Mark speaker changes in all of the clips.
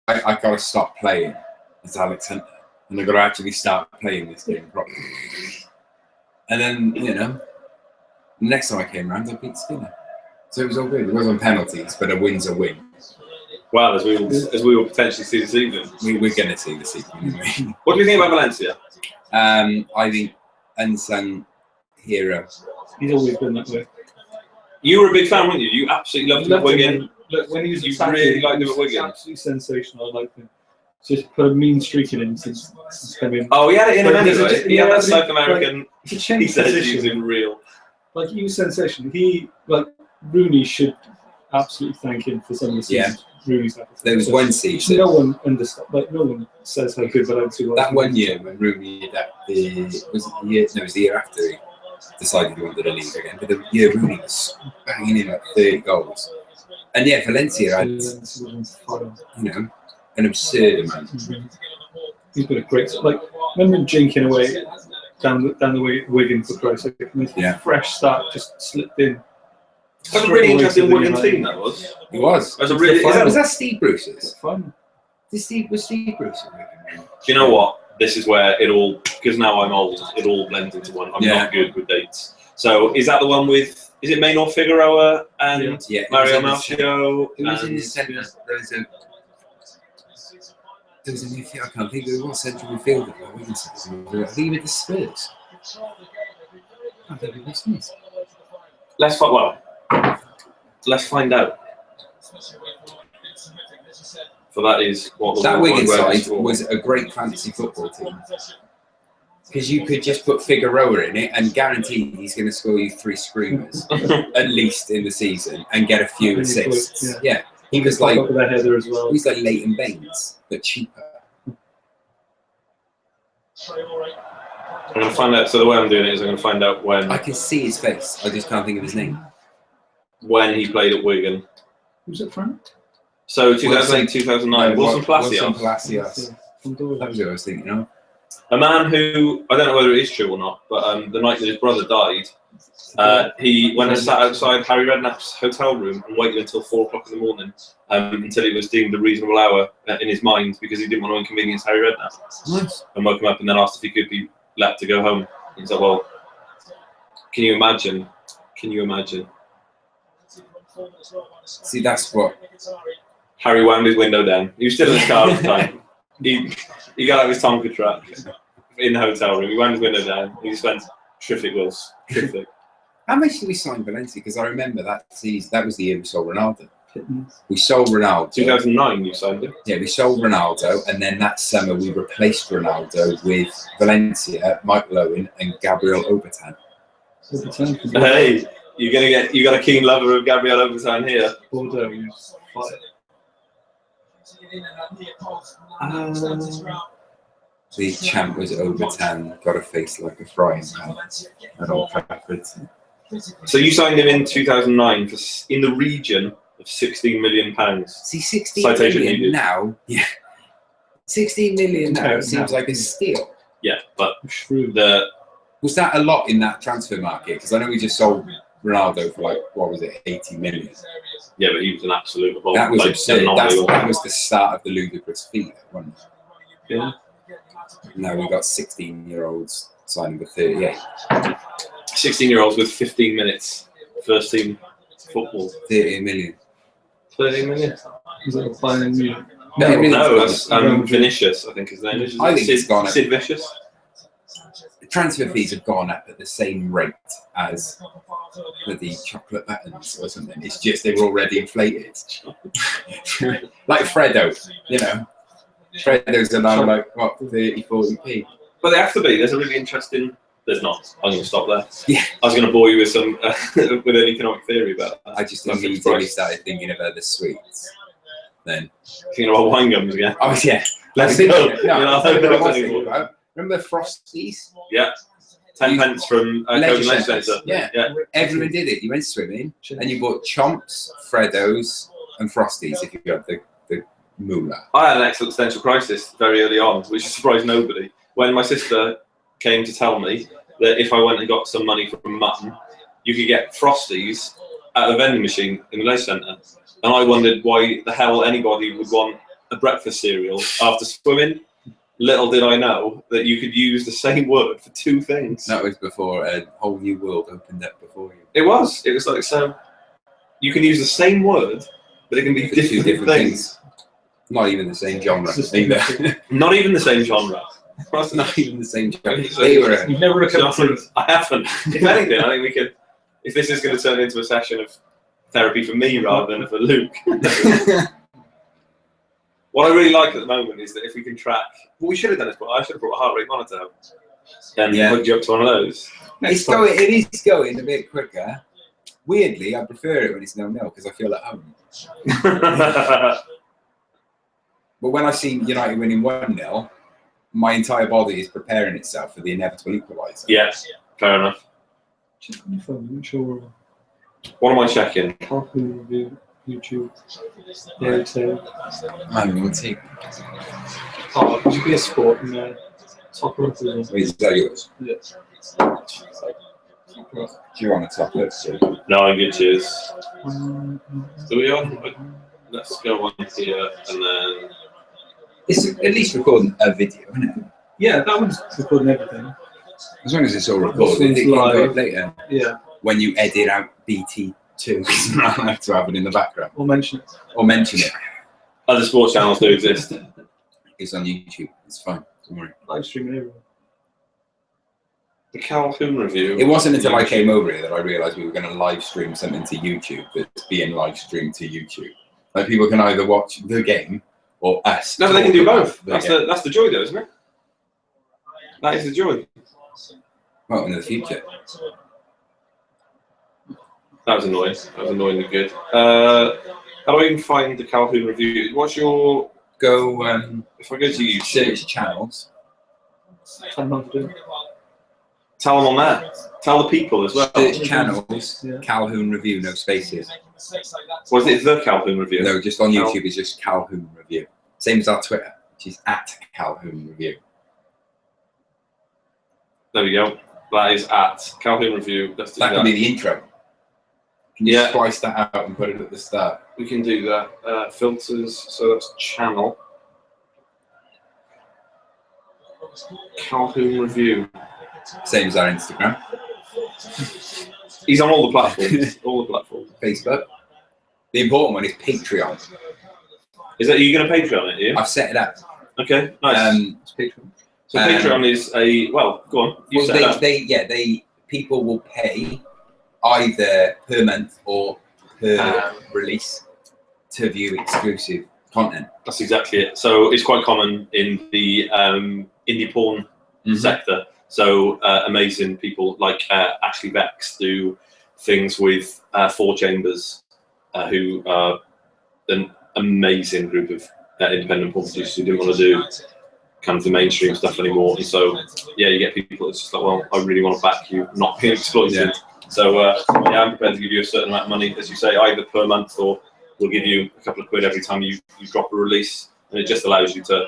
Speaker 1: I got to stop playing as Alex Hunter, and I got to actually start playing this game properly. And then, the next time I came around, I beat Skinner. So it was all good. It wasn't penalties, but a win's a win.
Speaker 2: Well, as we will potentially see this evening.
Speaker 1: We're going to see this evening. Anyway.
Speaker 2: What do you think about Valencia?
Speaker 1: I think unsung hero.
Speaker 3: He's always been that way.
Speaker 2: You were a big fan, weren't you? You absolutely loved him at Wigan.
Speaker 3: Look, when he was
Speaker 2: you really liked him at Wigan.
Speaker 3: Absolutely sensational. I liked him. Just put a mean streak in him since coming.
Speaker 2: Oh, he had it in him anyway. He had that South American.
Speaker 3: He says
Speaker 2: he's in real.
Speaker 3: Like, he was sensational. Rooney should absolutely thank him for some of the season. Rooney's happened.
Speaker 1: There was one season.
Speaker 3: No one understands. Like, no one says how good Valencia was.
Speaker 1: That one year when Rooney it was the year after he decided he wanted the league again. But the year Rooney was banging in like 30 goals, and Valencia had an absurd amount.
Speaker 3: He's been a great. Like, remember him jinking away down the way at Wigan for Christ's sake. Fresh start, just slipped in.
Speaker 2: That's a really interesting Wigan team, that was.
Speaker 1: It was. Was that Steve Bruce's?
Speaker 3: Fun.
Speaker 1: Was Steve Bruce?
Speaker 2: Do you know what? This is where it all, because now I'm old, it all blends into one. I'm not good with dates. So is that the one with, is it Maynor Figueroa and Mario Malcio?
Speaker 1: It was in the centre. There was a midfield. I can't think of what central midfielder. I think with the Spurs. I don't think this is.
Speaker 2: Let's find out. So that is what
Speaker 1: that Wigan side was a great fantasy football team. Because you could just put Figueroa in it and guarantee he's going to score you 3 screamers at least in the season and get a few assists. Yeah. He was like
Speaker 3: header as well.
Speaker 1: He's like Leighton Baines, but cheaper.
Speaker 2: I'm going to find out. So the way I'm doing it is I'm going to find out when.
Speaker 1: I can see his face. I just can't think of his name.
Speaker 2: When he played at Wigan.
Speaker 3: Who's it from?
Speaker 2: So 2008, 2009. Wilson Palacios.
Speaker 1: Wilson Palacios. That was what I was thinking of.
Speaker 2: A man who, I don't know whether it is true or not, but the night that his brother died, he went and sat outside Harry Redknapp's hotel room and waited until 4 o'clock in the morning until it was deemed a reasonable hour in his mind because he didn't want to inconvenience Harry Redknapp.
Speaker 1: Nice.
Speaker 2: And woke him up and then asked if he could be let to go home. He said, well, can you imagine?
Speaker 1: See, that's what...
Speaker 2: Harry wound his window down. He was still in his car at the time. He got out of his Tonka truck in the hotel room. He wound his window down. He just went, terrific, Wills. Terrific.
Speaker 1: How much did we sign Valencia? Because I remember that season, that was the year we sold Ronaldo. We sold Ronaldo.
Speaker 2: 2009 you signed him?
Speaker 1: Yeah, we sold Ronaldo, and then that summer we replaced Ronaldo with Valencia, Michael Owen, and Gabriel Obertan.
Speaker 2: Hey, you got a keen lover of Gabriel Obertan here.
Speaker 3: Bordeaux.
Speaker 1: The champ was Obertan, got a face like a frying pan at Old Trafford.
Speaker 2: So you signed him in 2009 for in the region of £16 million.
Speaker 1: See, 16 million now. Yeah, 16 million now seems like a steal.
Speaker 2: Yeah, but
Speaker 1: was that a lot in that transfer market? Because I know we just sold Ronaldo for like, what was it, 80 million?
Speaker 2: Yeah, but he was an absolute.
Speaker 1: That was absurd. That was the start of the ludicrous fee, wasn't it?
Speaker 2: Yeah.
Speaker 1: Now we've got 16-year-olds signing with 38.
Speaker 2: 16-year-olds with 15 minutes first team football.
Speaker 1: 30 million.
Speaker 2: 30 million?
Speaker 3: Is that Bayern Munich?
Speaker 2: No, that's Vinicius, I think his name is.
Speaker 1: I think it's gone up.
Speaker 2: Sid Vicious.
Speaker 1: The transfer fees have gone up at the same rate as the chocolate buttons or something. It's just they were already inflated. Like Freddo, you know. Freddo's are now like, what, 30, 40p?
Speaker 2: But they have to be. There's a really interesting... There's not. I'm going to stop there.
Speaker 1: Yeah.
Speaker 2: I was going to bore you with some with an economic theory about that.
Speaker 1: I just immediately started thinking about the sweets. Then
Speaker 2: thinking about wine gums again.
Speaker 1: Oh yeah.
Speaker 2: Let's go.
Speaker 1: Remember Frosties?
Speaker 2: Yeah. 10 pence from Calhoun Centre.
Speaker 1: Yeah. Everyone did it. You went swimming and you bought Chomps, Freddos, and Frosties if you got the moolah.
Speaker 2: I had an existential crisis very early on, which surprised nobody. When my sister came to tell me that if I went and got some money from Mum, you could get Frosties at a vending machine in the leisure centre. And I wondered why the hell anybody would want a breakfast cereal after swimming. Little did I know that you could use the same word for two things.
Speaker 1: That was before a whole new world opened up before you.
Speaker 2: It was like, so you can use the same word, but it can be
Speaker 1: For two
Speaker 2: different things.
Speaker 1: Not even the same genre either.
Speaker 2: Not even the same genre.
Speaker 1: Not even the same genre.
Speaker 3: You've never recovered.
Speaker 2: I haven't. If anything, I think we could. If this is going to turn into a session of therapy for me rather than for Luke. What I really like at the moment is that if we can track, well, we should have done this, but I should have brought a heart rate monitor and hooked you up to one of those.
Speaker 1: It is going a bit quicker. Weirdly, I prefer it when it's 0-0 because I feel at home. But when I see United winning 1-0, my entire body is preparing itself for the inevitable equaliser.
Speaker 2: Yes, fair enough.
Speaker 3: Check on your phone, make sure.
Speaker 2: What am I checking?
Speaker 3: Calhoun review, YouTube. Airtel.
Speaker 1: Man, we'll take.
Speaker 3: Oh, it should be a sport in there. Top rope as well.
Speaker 1: Wait, is that yours?
Speaker 3: Yeah.
Speaker 1: Do you want to top it?
Speaker 2: No, I'm good, cheers. So we on? Let's go on here and then.
Speaker 1: It's at least recording a video, isn't it?
Speaker 3: Yeah, that one's recording everything.
Speaker 1: As long as it's all recorded,
Speaker 3: This
Speaker 1: it can
Speaker 3: one's
Speaker 1: go
Speaker 3: live.
Speaker 1: up later.
Speaker 3: Yeah.
Speaker 1: When you edit out BT2, it's not allowed to have it in the background.
Speaker 3: We'll mention it.
Speaker 1: Or mention it.
Speaker 2: Other sports channels do exist.
Speaker 1: It's on YouTube. It's fine. Don't worry.
Speaker 3: Live streaming everywhere.
Speaker 2: The Calhoun review.
Speaker 1: It wasn't until I came over here that I realised we were going to live stream something to YouTube that's being live streamed to YouTube. Like people can either watch the game or us.
Speaker 2: No, but they can do
Speaker 1: talk
Speaker 2: both.
Speaker 1: about the game.
Speaker 2: That's the joy, though, isn't it? That is the joy.
Speaker 1: Well, in the future.
Speaker 2: That was annoying. That was annoyingly good. How do I even find the Calhoun review? What's your...
Speaker 1: Go
Speaker 2: If I go to YouTube,
Speaker 1: search channels.
Speaker 3: Tell them how to do it.
Speaker 2: tell them on there. Tell the people as well.
Speaker 1: Search channels.
Speaker 3: Yeah.
Speaker 1: Calhoun review, no spaces.
Speaker 2: Was it the Calhoun review?
Speaker 1: No, just on YouTube it's just Calhoun review. Same as our Twitter, which is @Calhoun review.
Speaker 2: There we go. That is at Calhoun review. Let's do
Speaker 1: That
Speaker 2: that.
Speaker 1: can be the intro. Can you
Speaker 2: Yeah.
Speaker 1: splice that out and put it at the start?
Speaker 2: We can do that. Filters. So that's channel. Calhoun review.
Speaker 1: Same as our Instagram,
Speaker 2: He's on all the platforms. All the platforms.
Speaker 1: Facebook. The important one is Patreon.
Speaker 2: Is that, are you going to Patreon it? Are you?
Speaker 1: I've set it up.
Speaker 2: Okay, nice.
Speaker 3: Patreon.
Speaker 2: So Patreon is a, well, go on. You
Speaker 1: Well,
Speaker 2: set it up.
Speaker 1: people will pay either per month or per release to view exclusive content.
Speaker 2: That's exactly it. So it's quite common in the indie porn sector. So amazing people like Ashley Bex do things with 4 Chambers, who are an amazing group of independent porn producers who didn't want to do kind of the mainstream stuff anymore. And so, yeah, you get people that's just like, well, I really want to back you not being exploited.
Speaker 1: Yeah.
Speaker 2: So, yeah, I'm prepared to give you a certain amount of money, as you say, either per month or we'll give you a couple of quid every time you drop a release. And it just allows you to...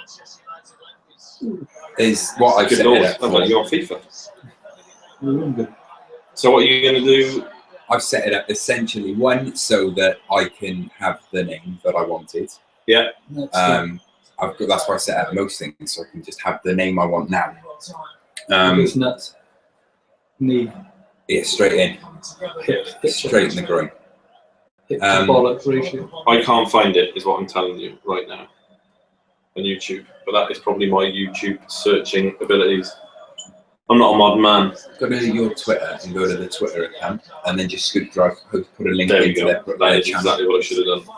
Speaker 1: Is what I've
Speaker 2: Good
Speaker 1: set
Speaker 2: lord,
Speaker 1: it up
Speaker 2: I've got
Speaker 1: for.
Speaker 2: you on FIFA. So what are you going to do?
Speaker 1: I've set it up essentially so that I can have the name that I wanted.
Speaker 2: Yeah.
Speaker 1: That's why I set up most things, so I can just have the name I want now.
Speaker 3: It's nuts. Knee.
Speaker 1: Yeah, straight in,
Speaker 3: Hip.
Speaker 1: straight in the groin.
Speaker 3: Hip to bollock ratio.
Speaker 2: I can't find it, is what I'm telling you right now on YouTube. But that is probably my YouTube searching abilities. I'm not a modern man.
Speaker 1: Go to your Twitter and go to the Twitter account, and then just scoop drive, put a link
Speaker 2: There we
Speaker 1: into
Speaker 2: go.
Speaker 1: their
Speaker 2: That is
Speaker 1: channel.
Speaker 2: exactly what I should have done.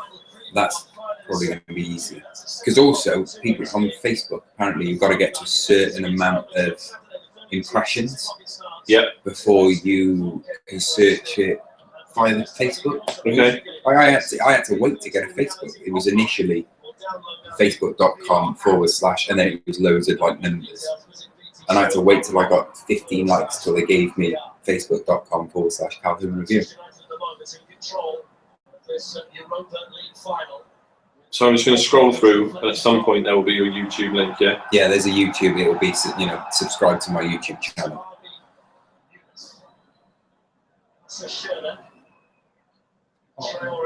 Speaker 1: That's probably going to be easier. Because also, people on Facebook, apparently you've got to get to a certain amount of impressions before you can search it via the Facebook.
Speaker 2: Okay.
Speaker 1: I had to wait to get a Facebook. It was initially facebook.com/ and then it was loads of like numbers. And I had to wait till I got 15 likes till they gave me facebook.com/ Calhoun review.
Speaker 2: So I'm just going to scroll through, and at some point there will be your YouTube link, yeah?
Speaker 1: Yeah, there's a YouTube. It will be, subscribe to my YouTube channel.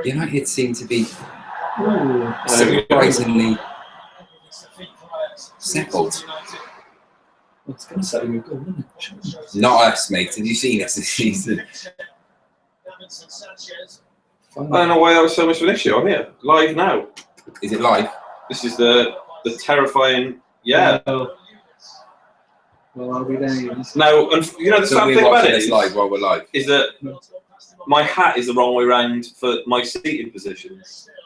Speaker 1: United seem to be surprisingly settled.
Speaker 3: It's going to set you a goal, isn't it?
Speaker 1: Not us, mate. Have you seen us this season?
Speaker 2: I don't know why that was so much of an issue. I'm here, live now.
Speaker 1: Is it live?
Speaker 2: This is the terrifying. Yeah.
Speaker 3: Well, I'll be there.
Speaker 2: Now, and you know the
Speaker 1: So
Speaker 2: sad
Speaker 1: we're
Speaker 2: thing about
Speaker 1: watching
Speaker 2: it
Speaker 1: this live while we're live.
Speaker 2: is that my hat is the wrong way round for my seating position.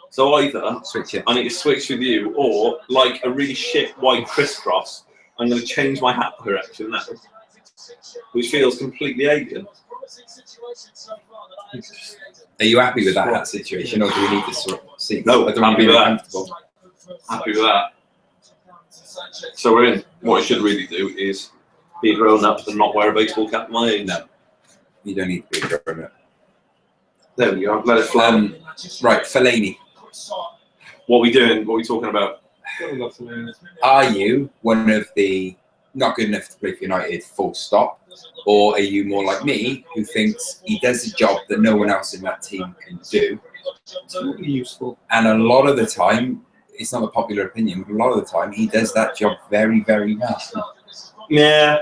Speaker 2: So either
Speaker 1: Switch it.
Speaker 2: I need to switch with you, or like a really shit white crisscross, I'm going to change my hat direction now, which feels completely alien.
Speaker 1: Are you happy with that hat situation, or do we need to sort of see?
Speaker 2: No,
Speaker 1: I don't want to
Speaker 2: happy
Speaker 1: be
Speaker 2: with that.
Speaker 1: uncomfortable.
Speaker 2: Happy with that. So we're in. What I should really do is be grown up and not wear a baseball cap at my age.
Speaker 1: No, you don't need to be grown up.
Speaker 2: There we go. Let it flow.
Speaker 1: Right, Fellaini.
Speaker 2: What are we doing? What are we talking about?
Speaker 1: Are you one of the not good enough to play for United, full stop? Or are you more like me, who thinks he does a job that no one else in that team can do?
Speaker 3: It's really useful.
Speaker 1: And a lot of the time, it's not a popular opinion, but a lot of the time, he does that job very, very well.
Speaker 2: Yeah.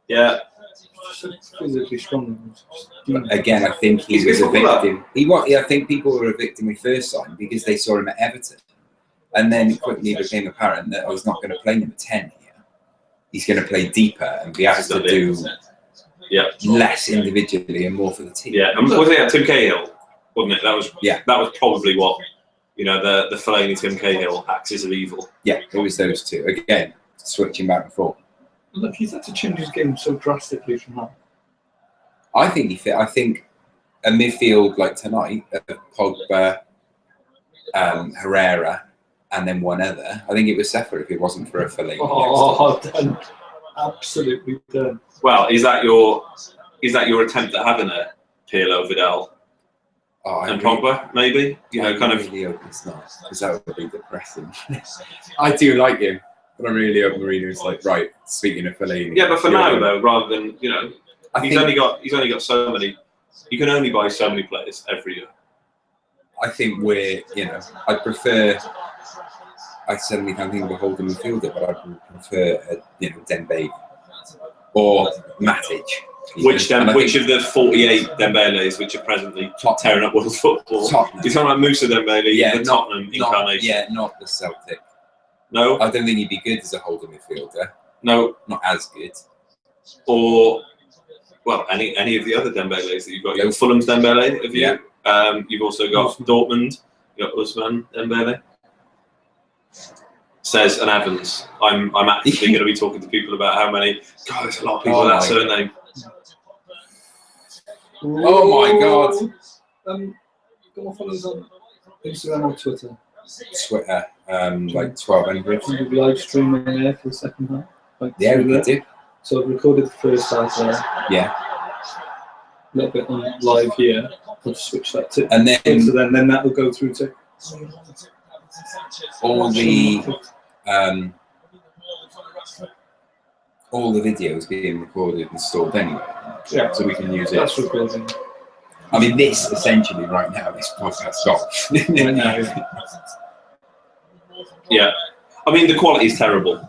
Speaker 2: Yeah.
Speaker 3: Physically strong.
Speaker 1: But again, I think he was a victim. I think people were a victim when he first signed because they saw him at Everton. And then it quickly became apparent that he's not going to play number 10 here. He's going to play deeper and be able to do less individually and more for the team.
Speaker 2: Yeah, and was it Tim Cahill, wasn't it? That was That was probably what the Fellaini Tim Cahill axis of evil.
Speaker 1: Yeah, it was those two again, switching back and forth.
Speaker 3: Look, he's had to change his game so drastically from that.
Speaker 1: I think he fit. I think a midfield like tonight, Pogba, Herrera, and then one other. I think it was Sefer if it wasn't for a Fellaini.
Speaker 3: Oh, done. Absolutely done.
Speaker 2: Well, is that your attempt at having a Pirlo, Vidal, and Pogba? Maybe kind of.
Speaker 1: Really hope it's not, because that would be depressing. I do like him, but I really hope Mourinho's like, right. Speaking of Fellaini.
Speaker 2: Yeah, but for now though, rather than he's only got so many. You can only buy so many players every year.
Speaker 1: I think I prefer. I certainly can't think of a holding midfielder, but I would prefer Dembele or Matic.
Speaker 2: Which of the 48 Dembeles which are presently tearing up world football?
Speaker 1: Tottenham.
Speaker 2: You're talking about Moussa Dembele, the Tottenham incarnation.
Speaker 1: Yeah, not the Celtic.
Speaker 2: No,
Speaker 1: I don't think he'd be good as a holding midfielder.
Speaker 2: No,
Speaker 1: not as good.
Speaker 2: Or any of the other Dembeles that you've got. You've got Fulham's Dembele, have you?
Speaker 1: Yeah.
Speaker 2: You've also got Dortmund. You've got Usman Dembele. Says an Evans. I'm actively going to be talking to people about how many. God, there's a lot of people with that surname.
Speaker 1: Oh my God!
Speaker 3: Got my followers on Instagram or Twitter.
Speaker 1: Twitter, like 1,200.
Speaker 3: We'll be live streaming there for the second half.
Speaker 1: Yeah, we could do.
Speaker 3: So I've recorded the first half there.
Speaker 1: Yeah.
Speaker 3: A little bit on live here. I'll switch that to.
Speaker 1: And
Speaker 3: then that will go through to
Speaker 1: all the videos being recorded and stored anyway.
Speaker 3: Yeah.
Speaker 1: So we can use it.
Speaker 3: That's recording.
Speaker 1: I mean, this essentially right now, this podcast stops.
Speaker 2: Yeah. I mean, the quality is terrible.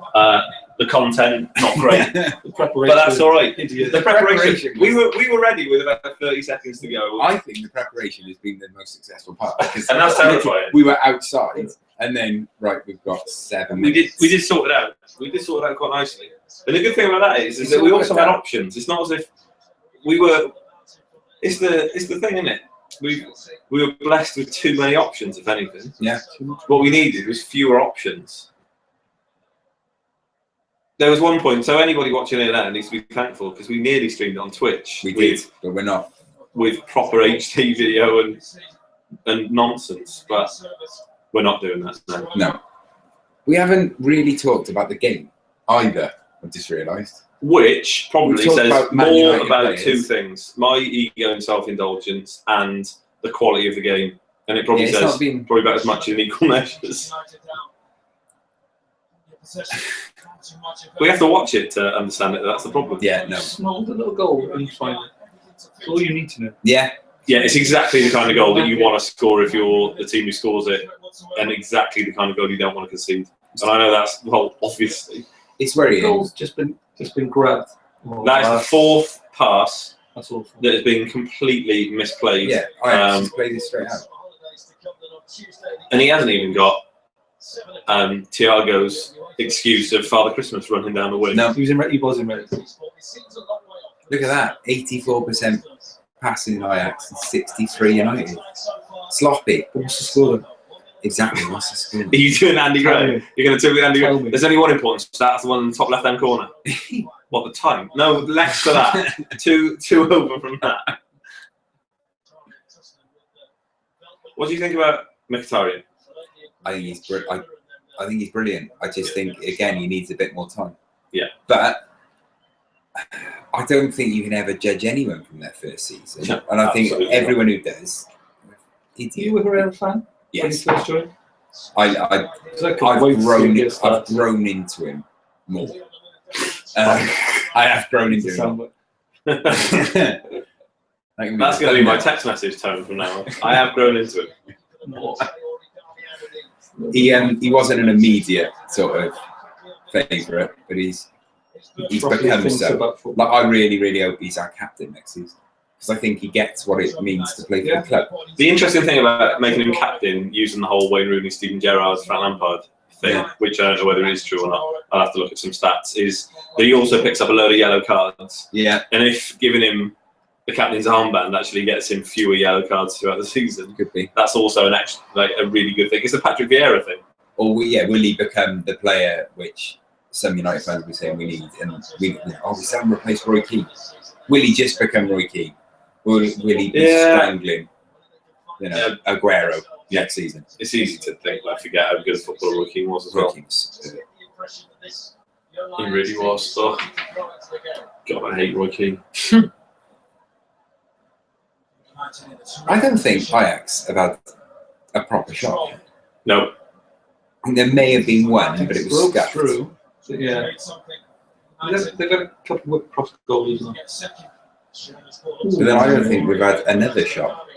Speaker 2: The content, not great. But that's all right. The preparation. We were ready with about 30 seconds to go.
Speaker 1: I think the preparation has been the most successful part.
Speaker 2: And that's terrifying.
Speaker 1: We were outside, and then we've got 7 minutes.
Speaker 2: We did sort it out. We did sort it out quite nicely. And the good thing about that is that we also had options. It's not as if we were. It's the thing, isn't it? We were blessed with too many options, if anything.
Speaker 1: Yeah.
Speaker 2: What we needed was fewer options. There was one point, so anybody watching it now needs to be thankful because we nearly streamed it on Twitch.
Speaker 1: We did, but we're not.
Speaker 2: With proper HD video and nonsense, but we're not doing that now.
Speaker 1: No. We haven't really talked about the game either, I've just realised.
Speaker 2: Which probably says more about
Speaker 1: players.
Speaker 2: 2 things. My ego and self-indulgence and the quality of the game. And it probably says probably about as much in equal measures. We have to watch it to understand it. That's the problem.
Speaker 1: Yeah, no.
Speaker 3: Small little goal and you find it. That's all you need to know.
Speaker 1: Yeah,
Speaker 2: Yeah, it's exactly the kind of goal that you want to score if you're the team who scores it, and exactly the kind of goal you don't want to concede. And I know that's, well, obviously.
Speaker 1: It's where
Speaker 3: The
Speaker 1: it
Speaker 3: goal's
Speaker 1: is.
Speaker 3: just been grabbed.
Speaker 2: That is the fourth pass
Speaker 3: That's awful.
Speaker 2: that has been completely misplayed.
Speaker 1: Yeah, I just played it straight out.
Speaker 2: And he hasn't even got Thiago's excuse of Father Christmas running down the wing.
Speaker 1: No.
Speaker 3: He was in red.
Speaker 1: Look at that, 84% passing Ajax and 63 United. Sloppy.
Speaker 3: What's the score then?
Speaker 1: Exactly, what's the score?
Speaker 2: Are you doing Andy
Speaker 3: Tell
Speaker 2: Gray?
Speaker 3: me.
Speaker 2: You're going to do Andy
Speaker 3: Tell
Speaker 2: Gray?
Speaker 3: me.
Speaker 2: There's only one important stat. That's the one in the top left-hand corner. What, the time? No, less to that. two over from that. What do you think about Mkhitaryan?
Speaker 1: I think he's brilliant. I just think, again, he needs a bit more time.
Speaker 2: Yeah.
Speaker 1: But I don't think you can ever judge anyone from their first season.
Speaker 2: No,
Speaker 1: and I think
Speaker 2: absolutely
Speaker 1: everyone who does,
Speaker 3: Are you a Real fan?
Speaker 1: yes.
Speaker 3: When you first joined?
Speaker 1: I've grown into him more. I have grown into him.
Speaker 2: That's going to be my text message tone from now on. I have grown into it.
Speaker 1: He wasn't an immediate sort of favourite, but he's become so. Like, I really hope he's our captain next season, because I think he gets what it means to play for the club.
Speaker 2: The interesting thing about making him captain, using the whole Wayne Rooney, Steven Gerrard, Frank Lampard thing, which I don't know whether it is true or not, I'll have to look at some stats, is that he also picks up a load of yellow cards.
Speaker 1: Yeah.
Speaker 2: And if giving him the captain's armband actually gets him fewer yellow cards throughout the season,
Speaker 1: Could be.
Speaker 2: that's also an extra, like a really good thing. It's the Patrick Vieira thing.
Speaker 1: Or will he become the player which some United fans will be saying we need, and we still haven't replaced Roy Keane. Will he just become Roy Keane? Will he be strangling, Aguero next season?
Speaker 2: It's easy to think, I forget how good a footballer Roy Keane was as well. He really was. Oh. God, I hate Roy Keane.
Speaker 1: I don't think Ajax have had a proper shot.
Speaker 2: No.
Speaker 1: There may have been one, but it was scuffed.
Speaker 3: True. Yeah. They've got a couple of cross goals.
Speaker 1: But then I don't think we've had another shot.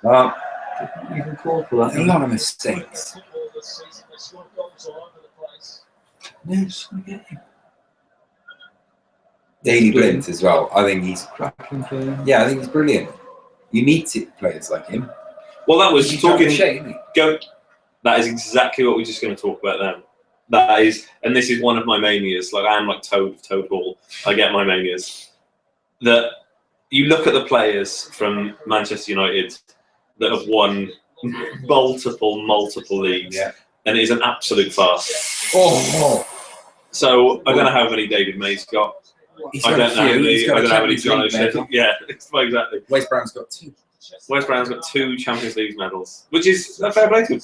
Speaker 3: You can call for that.
Speaker 1: A lot of mistakes.
Speaker 3: No, just want to get him.
Speaker 1: Daley Blind as well. I think he's
Speaker 3: Cracking player.
Speaker 1: I think he's brilliant. You need players like him.
Speaker 2: Well, that was talking.
Speaker 1: Shame.
Speaker 2: That is exactly what we're just going to talk about then. That is, and this is one of my manias. Like, I am like Toad Hall. I get my manias. That you look at the players from Manchester United that have won multiple leagues, and it is an absolute farce.
Speaker 1: Oh.
Speaker 2: So I don't know how many David May's got. I don't know how many John O'Shea. Yeah, exactly.
Speaker 1: Wes Brown's got 2.
Speaker 2: Wes Brown's got 2 Champions League medals, which is a fair play to him.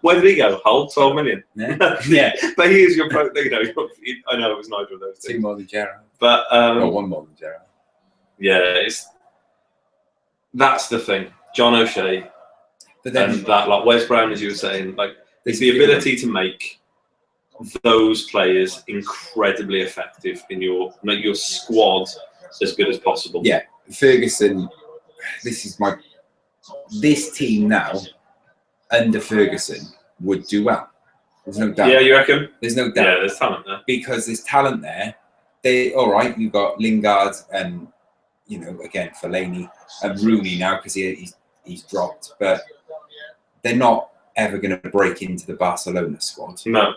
Speaker 2: Where did he go? Hull, 12 million.
Speaker 1: Yeah.
Speaker 2: But he is your pro. I know it was neither of those
Speaker 1: 2
Speaker 2: two.
Speaker 1: more than Gerrard.
Speaker 2: But
Speaker 1: Or 1 more than Gerrard.
Speaker 2: yeah, that's the thing. John O'Shea,
Speaker 1: But then
Speaker 2: and that, like Wes Brown, as you were saying, like it's the ability to make those players incredibly effective in make your squad as good as possible.
Speaker 1: Yeah, Ferguson. This team now under Ferguson would do well. There's no doubt.
Speaker 2: Yeah, you reckon?
Speaker 1: There's no doubt.
Speaker 2: Yeah, there's talent there.
Speaker 1: Because there's talent there. All right. You've got Lingard and again Fellaini and Rooney now because he's dropped, but they're not ever going to break into the Barcelona squad.
Speaker 2: No.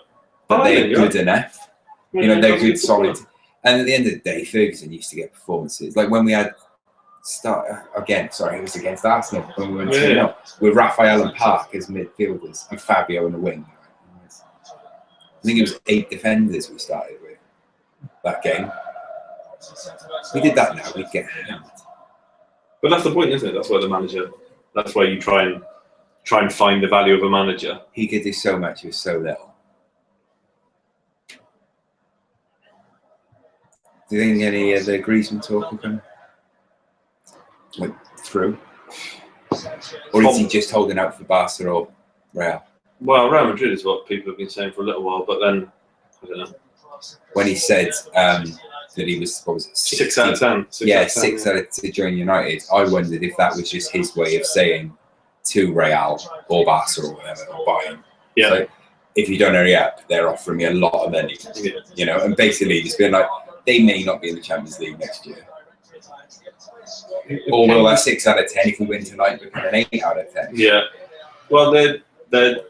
Speaker 1: But they're good enough. They're good, solid.
Speaker 2: Football.
Speaker 1: And at the end of the day, Ferguson used to get performances. Like when we had it was against Arsenal when we went 2-0 with Raphael and Park as midfielders and Fabio in the wing. I think it was 8 defenders we started with that game. If we did that now, we'd get hammered.
Speaker 2: But that's the point, isn't it? That's why that's why you try and find the value of a manager.
Speaker 1: He could do so much with so little. Do you think any of the Griezmann talk will come through? Or is he just holding out for Barca or Real?
Speaker 2: Well, Real Madrid is what people have been saying for a little while, but then, I don't know.
Speaker 1: when he said that he was, what was it,
Speaker 2: 6 out of 10.
Speaker 1: 6 out of 10 to join United. I wondered if that was just his way of saying to Real or Barca or whatever, or Bayern.
Speaker 2: Yeah.
Speaker 1: So if you don't hurry up, they're offering me a lot of money.
Speaker 2: Yeah.
Speaker 1: You know, and basically just being like, they may not be in the Champions League next year. Or will that 6 out of 10 if we win tonight become an 8 out of 10?
Speaker 2: Yeah. Well, the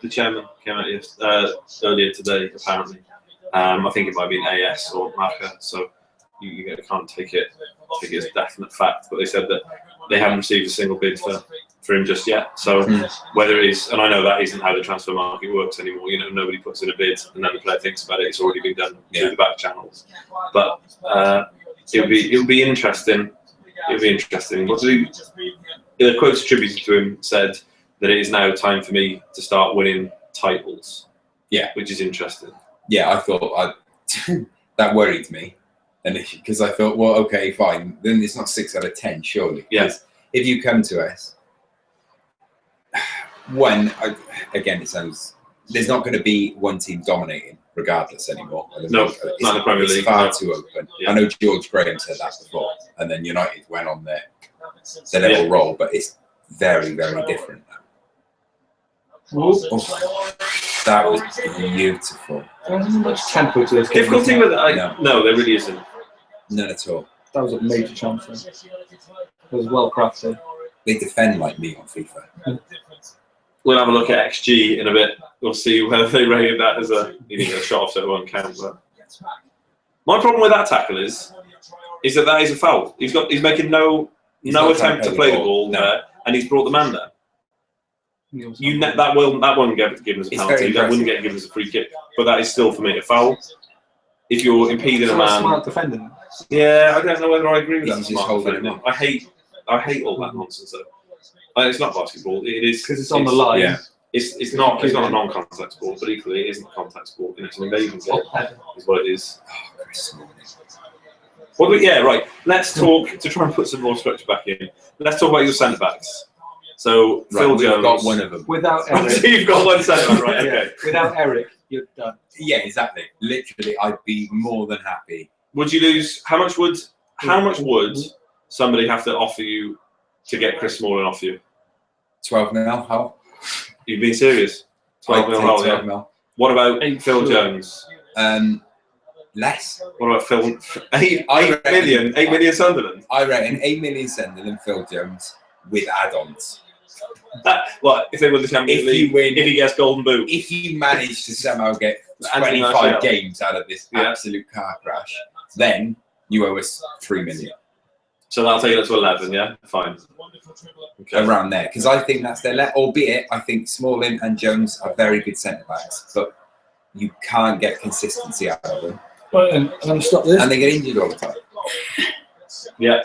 Speaker 2: chairman came out earlier today, apparently. I think it might be an AS or Marca, so you can't take it as definite fact. But they said that they haven't received a single bid for him just yet. So whether it is, and I know that isn't how the transfer market works anymore. You know, nobody puts in a bid and then the player thinks about it. It's already been done through the back channels. But it'll be interesting. It'll be interesting. The quotes attributed to him said that it is now time for me to start winning titles.
Speaker 1: Yeah,
Speaker 2: which is interesting.
Speaker 1: Yeah, I thought that worried me, and because I thought, well, okay, fine, then it's not 6 out of 10, surely.
Speaker 2: Yes.
Speaker 1: If you come to us, again, it sounds there's not going to be one team dominating regardless anymore.
Speaker 2: No, not in the Premier League.
Speaker 1: It's far too open.
Speaker 2: Yeah.
Speaker 1: I know George Graham said that before, and then United went on their little roll, but it's very, very different now. Oh, that was beautiful.
Speaker 3: There's not much tempo to this game.
Speaker 2: Difficulty with it? No, there really isn't.
Speaker 1: None at all.
Speaker 3: That was a major chance. It was well crafted.
Speaker 1: They defend like me on FIFA.
Speaker 2: We'll have a look at XG in a bit. We'll see whether they rated that as you need a shot off, so it won't count. But my problem with that tackle is that is a foul. He's making no attempt to play the ball there, and he's brought the man there. That won't get given as a penalty. That wouldn't get given as a free kick. But that is still for me a foul. If you're impeding a man,
Speaker 3: smart defending.
Speaker 2: Yeah, I don't know whether I agree with that.
Speaker 1: He's just holding him up.
Speaker 2: I hate all that nonsense though. It's not basketball. It is
Speaker 3: because it's on the line.
Speaker 1: Yeah.
Speaker 2: It's not a non-contact sport, but equally it isn't a contact sport. It's an invasion game. Is what it is. Right. Let's talk to try and put some more structure back in. Let's talk about your centre backs. So Phil Jones.
Speaker 1: Got one of them.
Speaker 3: Without Eric.
Speaker 2: You've got one centre back, right? Okay.
Speaker 3: Without Eric, you're done.
Speaker 1: Yeah, exactly. Literally, I'd be more than happy.
Speaker 2: Would you lose? How much would somebody have to offer you to get Chris Smalling off you?
Speaker 1: 12 mil. How?
Speaker 2: You've been serious? 12 mil.
Speaker 1: 12 mil.
Speaker 2: What about Phil Jones?
Speaker 1: Less.
Speaker 2: What about Phil? 8 million Sunderland.
Speaker 1: I reckon 8 million Sunderland. Phil Jones with add-ons.
Speaker 2: What if they win the Champions League? If he gets Golden Boot.
Speaker 1: If you manage to somehow get 25 games out of this absolute car crash, then you owe us 3 million.
Speaker 2: So that'll take it up to 11, yeah? Fine. Okay.
Speaker 1: Around there. Because I think that's their albeit I think Smalling and Jones are very good centre-backs, but you can't get consistency out of them.
Speaker 3: Right, and I'm stop this.
Speaker 1: And they get injured all the time.
Speaker 2: Yeah.